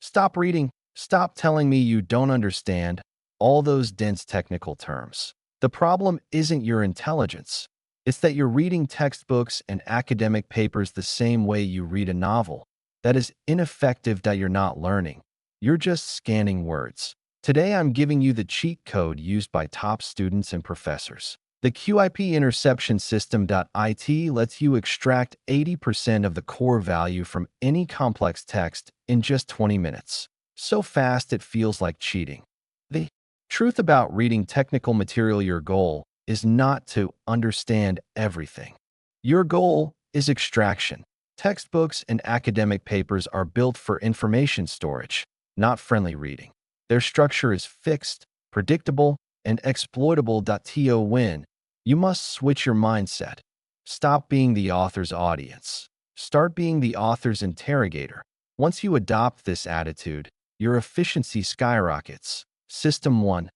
Stop reading. Stop telling me you don't understand all those dense technical terms. The problem isn't your intelligence. It's that you're reading textbooks and academic papers the same way you read a novel. That is ineffective that you're not learning. You're just scanning words. Today I'm giving you the cheat code used by top students and professors. The Q.I.P. Interception System.it lets you extract 80% of the core value from any complex text in just 20 minutes. So fast it feels like cheating. The truth about reading technical material: your goal is not to understand everything. Your goal is extraction. Textbooks and academic papers are built for information storage, not friendly reading. Their structure is fixed, predictable, and exploitable. To win, you must switch your mindset. Stop being the author's audience. Start being the author's interrogator. Once you adopt this attitude, your efficiency skyrockets. System 1.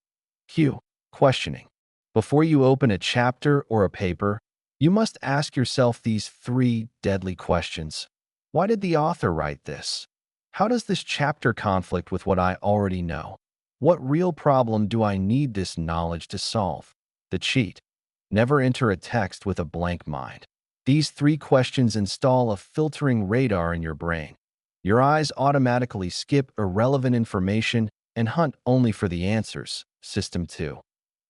Q. Questioning. Before you open a chapter or a paper, you must ask yourself these 3 deadly questions. Why did the author write this? How does this chapter conflict with what I already know? What real problem do I need this knowledge to solve? The cheat. Never enter a text with a blank mind. These 3 questions install a filtering radar in your brain. Your eyes automatically skip irrelevant information and hunt only for the answers. System 2.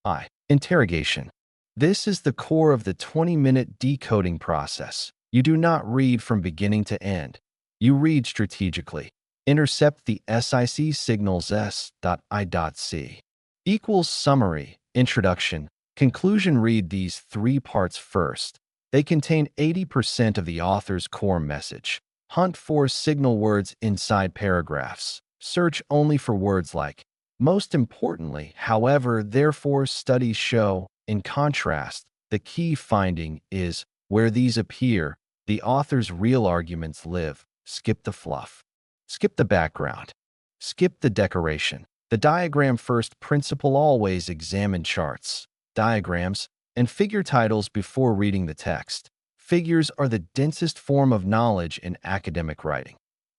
I. Interrogation. This is the core of the 20-minute decoding process. You do not read from beginning to end. You read strategically. Intercept the SIC signals S.I.C. equals summary, introduction, conclusion. Read these 3 parts first. They contain 80% of the author's core message. Hunt for signal words inside paragraphs. Search only for words like most importantly, however, therefore. Studies show, in contrast, the key finding is where these appear, the author's real arguments live. Skip the fluff. Skip the background. Skip the decoration. The diagram first principle: always examine charts, diagrams, and figure titles before reading the text. Figures are the densest form of knowledge in academic writing.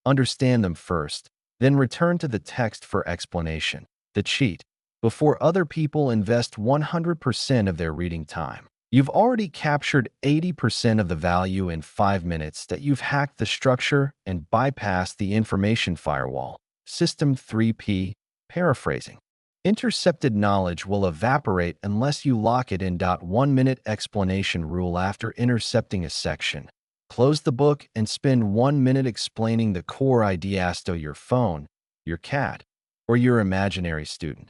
Understand them first, then return to the text for explanation. The cheat. Before other people invest 100% of their reading time, you've already captured 80% of the value in 5 minutes. That you've hacked the structure and bypassed the information firewall. System 3P. Paraphrasing. Intercepted knowledge will evaporate unless you lock it in. 1-minute explanation rule. After intercepting a section, close the book and spend 1 minute explaining the core idea. Ask your phone, your cat, or your imaginary student.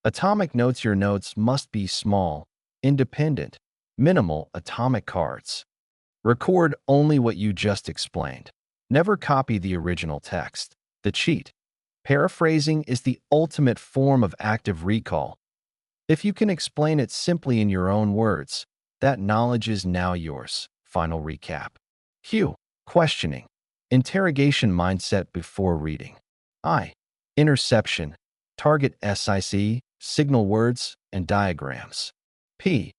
Atomic notes. Your notes must be small, independent, minimal. Atomic cards. Record only what you just explained. Never copy the original text. The cheat. Paraphrasing is the ultimate form of active recall. If you can explain it simply in your own words, that knowledge is now yours. Final recap. Q. Questioning. Interrogation mindset before reading. I. Interception. Target SIC, signal words, and diagrams. P.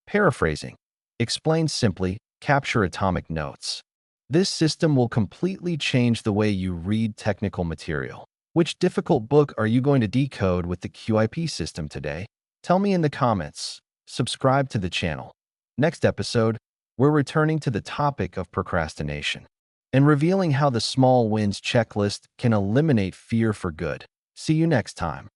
Paraphrasing. Explain simply, capture atomic notes. This system will completely change the way you read technical material. Which difficult book are you going to decode with the Q.I.P. system today? Tell me in the comments. Subscribe to the channel. Next episode, we're returning to the topic of procrastination and revealing how the small wins checklist can eliminate fear for good. See you next time.